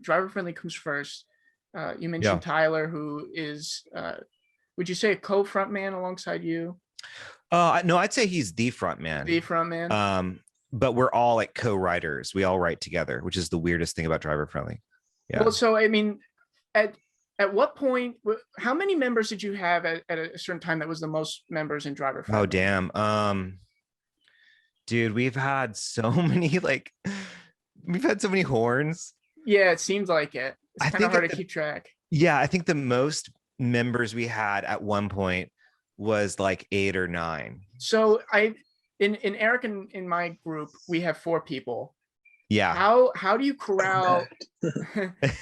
Driver Friendly comes first. You Yeah. mentioned Tyler, who is, would you say, a co-front man alongside you? No, I'd say he's the front The man. front man. Um, but we're all like co-writers. We all write together, which is the weirdest thing about Driver Friendly. Well, Yeah. so I mean, at at what point? How many members did you have at a certain time that was the most members in Driver Oh Friendly? damn. Dude, we've had so many we've had so many horns. Yeah, it seems like it. It's I kind of think hard at to the keep track. yeah, I think the most members we had at one point was like 8 or 9. So in Eric and in my group, we have 4 people. Yeah. How do you corral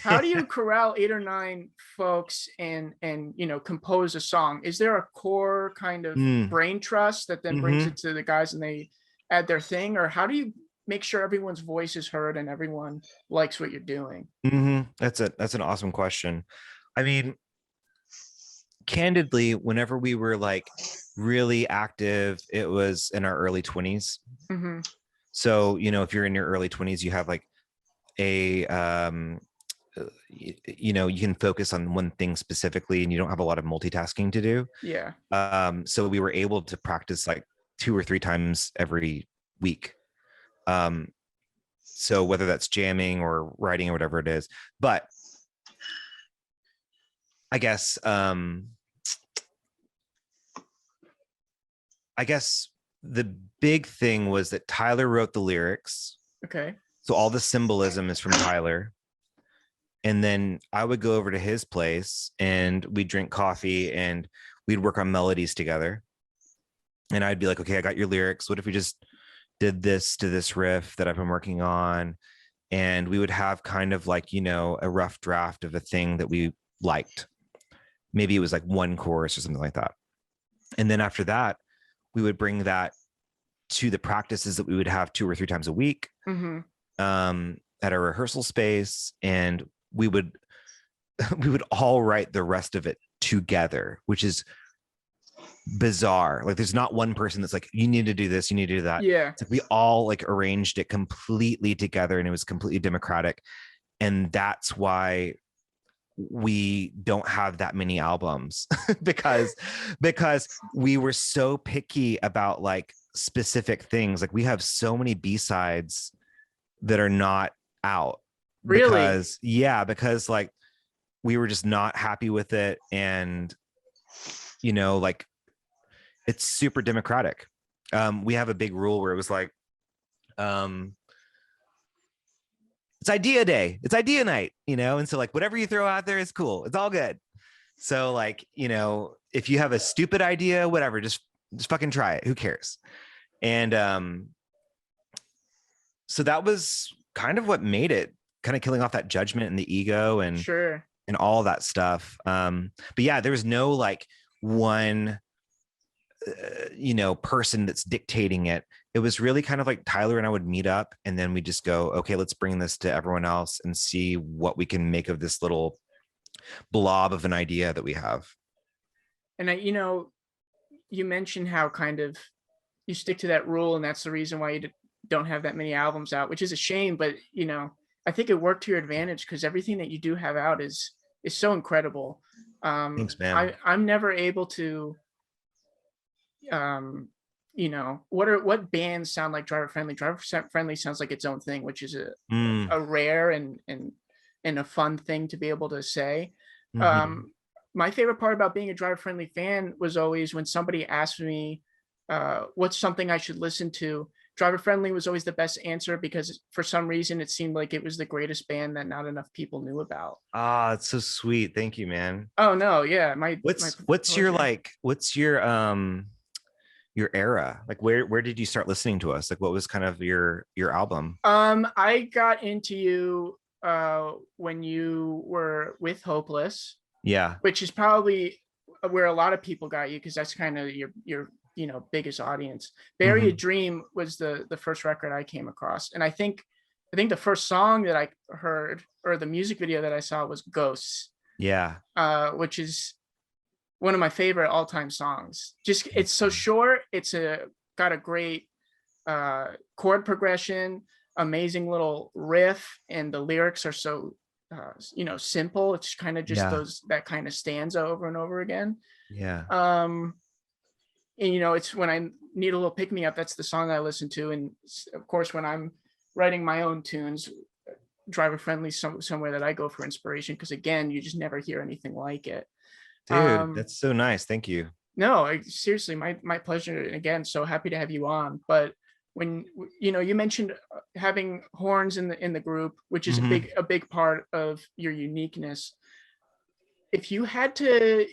how do you corral 8 or 9 folks and compose a song? Is there a core kind of Mm, brain trust that then brings hmm it to the guys and they add their thing, or how do you make sure everyone's voice is heard and everyone likes what you're doing? That's an awesome question. I mean, candidly, whenever we were like really active, it was in our early 20s. Hmm. So, if you're in your early 20s, you have like a you can focus on one thing specifically and you don't have a lot of multitasking to do. Yeah. So we were able to practice like 2 or 3 times every week. Um, so whether that's jamming or writing or whatever it is, but I guess I guess the big thing was that Tyler wrote the lyrics. Okay. So all the symbolism is from Tyler. And then I would go over to his place and we'd drink coffee and we'd work on melodies together. And I'd be like, okay, I got your lyrics. What if we just did this to this riff that I've been working on? And we would have kind of like, a rough draft of a thing that we liked. Maybe it was like one chorus or something like that. And then after that, we would bring that to the practices that we would have 2 or 3 times a week, Hmm. at our rehearsal space, and we would we would all write the rest of it together, which is bizarre. Like there's not one person that's like, you need to do this, you need to do that. Yeah. It's like we all like arranged it completely together and it was completely democratic. And that's why we don't have that many albums because we were so picky about like specific things. Like we have so many B-sides that are not out Really? because like we were just not happy with it. And like it's super democratic. We have a big rule where it was like, um it's idea day, it's idea night, and so like whatever you throw out there is cool, it's all good. So like, if you have a stupid idea, whatever, just fucking try it, who cares? And so that was kind of what made it, kind of killing off that judgment and the ego Sure. and all that stuff. But yeah, there was no like one person that's dictating it. It was really kind of like Tyler and I would meet up and then we just go, okay, let's bring this to everyone else and see what we can make of this little blob of an idea that we have. And you mentioned how kind of you stick to that rule, and that's the reason why you don't have that many albums out, which is a shame. But I think it worked to your advantage because everything that you do have out is so incredible. Thanks, man. I'm never able to, um, what bands sound like Driver Friendly. Driver Friendly sounds like its own thing, which is Mm, a rare and a fun thing to be able to say. mm-hmm. Um, my favorite part about being a Driver Friendly fan was always when somebody asked me, what's something I should listen to. Driver Friendly was always the best answer because for some reason it seemed like it was the greatest band that not enough people knew about. Ah, it's so sweet. Thank you, man. Oh no, yeah, my What's your pleasure. like what's your era? Like where did you start listening to us? Like what was kind of your album? I got into you when you were with Hopeless, Yeah. which is probably where a lot of people got you because that's kind of your biggest audience. Bury a Mm-hmm. Dream was the first record I came across, and I think the first song that I heard or the music video that I saw was Ghosts, Yeah. which is one of my favorite all-time songs. Just it's so short, got a great chord progression, amazing little riff, and the lyrics are so simple. It's kind of just Yeah. those that kind of stanza over and over again. Yeah. Um, and it's when I need a little pick me up, that's the song I listen to. And of course, when I'm writing my own tunes, driver friendly somewhere that I go for inspiration, because again, you just never hear anything like it. Dude, Um, that's so nice. Thank you. no, seriously, my pleasure. And again, so happy to have you on. But when you mentioned having horns in the group, which is a Hmm. big part of your uniqueness. If you had to,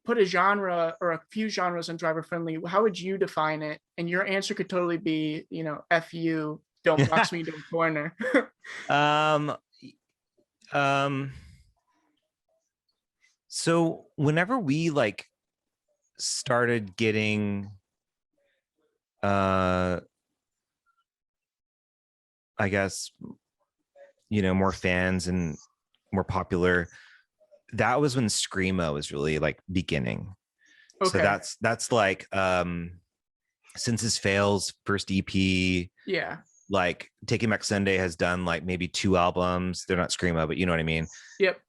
put a genre or a few genres on driver friendly, how would you define it? And your answer could totally be, F you, don't box me into a corner. um, um, so whenever we like started getting, uh, I guess, more fans and more popular, that was when screamo was really like beginning. So Okay. that's like Census Fails first EP. Yeah. Like Taking Back Sunday has done like maybe 2 albums. They're not screamo, but you know what I mean. Yep.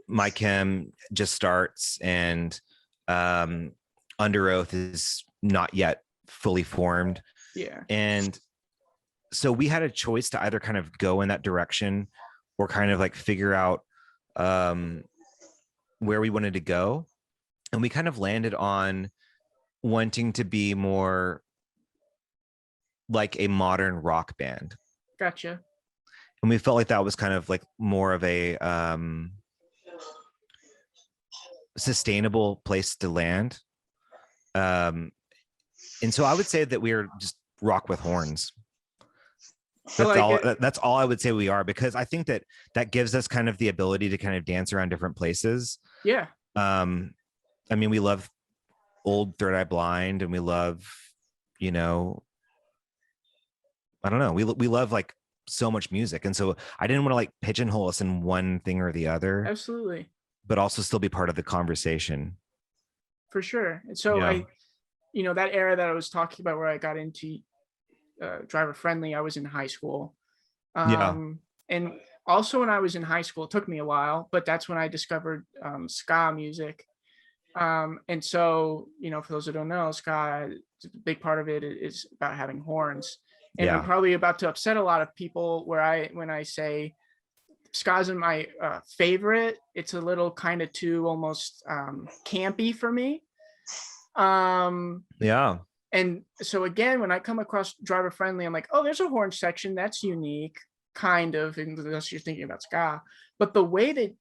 My Chem just starts, and um Under Oath is not yet fully formed. Yeah. And so we had a choice to either kind of go in that direction or kind of like figure out um where we wanted to go. And we kind of landed on wanting to be more like a modern rock band. Gotcha. And we felt like that was kind of like more of a sustainable place to land. Um, and so I would say that we are just rock with horns. I That's like all. it. That's all I would say we are, because I think that that gives us kind of the ability to kind of dance around different places. Yeah. Um, I mean, we love old Third Eye Blind, and we love, you know, I don't know, we love like so much music, and so I didn't want to like pigeonhole us in one thing or the other, Absolutely. but also still be part of the conversation. For sure. And so Yeah. that era that I was talking about where I got into driver friendly, I was in high school. Yeah. And also when I was in high school, it took me a while, but that's when I discovered ska music. And so, for those who don't know, ska, a big part of it is about having horns. And I'm Yeah. probably about to upset a lot of people when I say ska isn't my favorite. It's a little kind of too almost campy for me. Um, Yeah. and so again, when I come across driver friendly, I'm like, oh, there's a horn section that's unique, kind of, unless you're thinking about ska. But the way that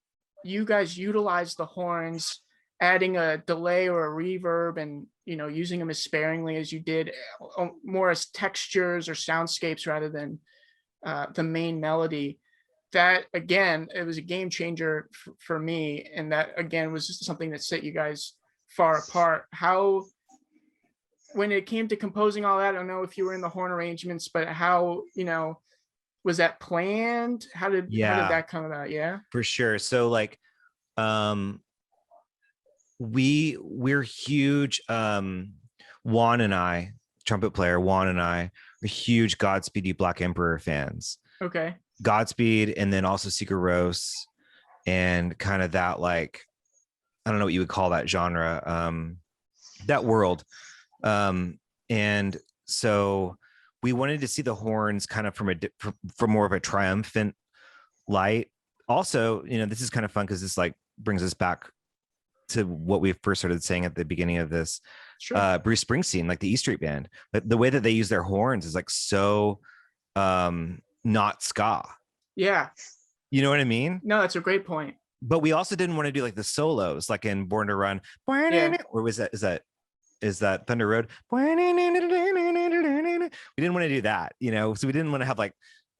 you guys utilize the horns, adding a delay or a reverb, and using them as sparingly as you did, more as textures or soundscapes rather than the main melody. That again, it was a game changer for me, and that again was just something that set you guys far apart. How when it came to composing all that, I don't know if you were in the horn arrangements, but how, was that planned? How did Yeah, that come about? Yeah. for sure. So like um we're huge, Juan and I, trumpet player Juan and I, are huge Godspeed You Black Emperor fans. Okay. Godspeed, and then also Sigur Rós, and kind of that, like, I don't know what you would call that genre, that world. And so we wanted to see the horns kind of from more of a triumphant light. Also, this is kind of fun because this like brings us back to what we first started saying at the beginning of this. Sure. Bruce Springsteen, like the E Street Band, but the way that they use their horns is like so not ska. Yeah. You know what I mean? No, that's a great point. But we also didn't want to do like the solos, like in Born to Run, Yeah. or is that Thunder Road? We didn't want to do that, so we didn't want to have like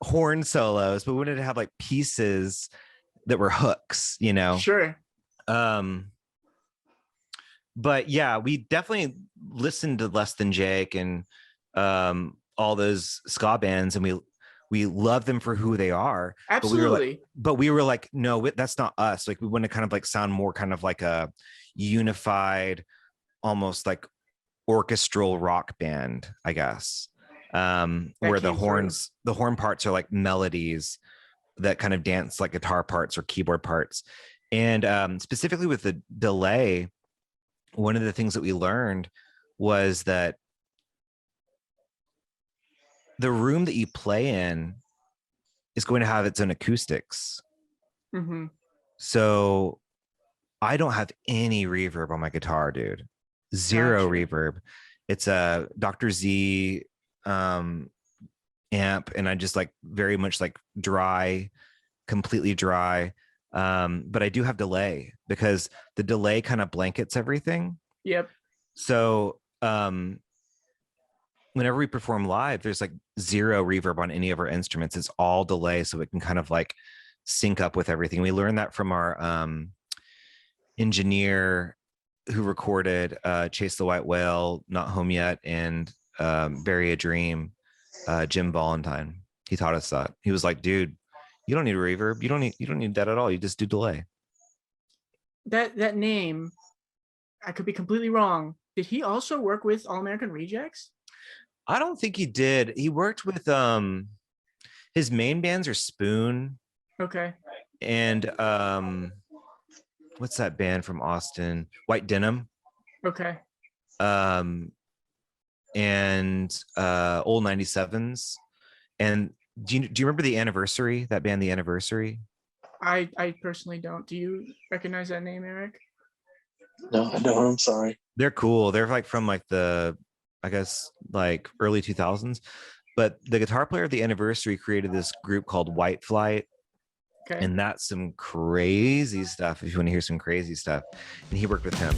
horn solos, but we wanted to have like pieces that were hooks. Sure. Um, but yeah, we definitely listened to Less Than Jake and all those ska bands, and we love them for who they are. Absolutely. But we were like, no, that's not us. Like we want to kind of like sound more kind of like a unified, almost like orchestral rock band, I guess. That Where the came through. horn parts are like melodies, that kind of dance like guitar parts or keyboard parts. And specifically with the delay, one of the things that we learned was that the room that you play in is going to have its own acoustics. Mm-hmm. So I don't have any reverb on my guitar, dude. Zero Gotcha. reverb. It's a Dr. Z amp, and I just like very much like dry, completely dry. But I do have delay because the delay kind of blankets everything. Yep. So whenever we perform live, there's like zero reverb on any of our instruments. It's all delay, so it can kind of like sync up with everything. We learned that from our engineer who recorded Chase the White Whale, Not Home Yet, and Bury a Dream, Jim Valentine. He taught us that. He was like, dude, you don't need a reverb. You don't need that at all. You just do delay. That name, I could be completely wrong. Did he also work with All American Rejects? I don't think he did. He worked with his main bands are Spoon Okay. and what's that band from Austin? White Denim. Okay. Um and Old 97s. And do you remember the Anniversary? That band, The Anniversary? I personally don't. Do you recognize that name, Eric? No, I don't. I'm sorry. They're cool. They're like from like the, I guess, like early 2000s. But the guitar player of The Anniversary created this group called White Flight. Okay. And that's some crazy stuff if you want to hear some crazy stuff. And he worked with him.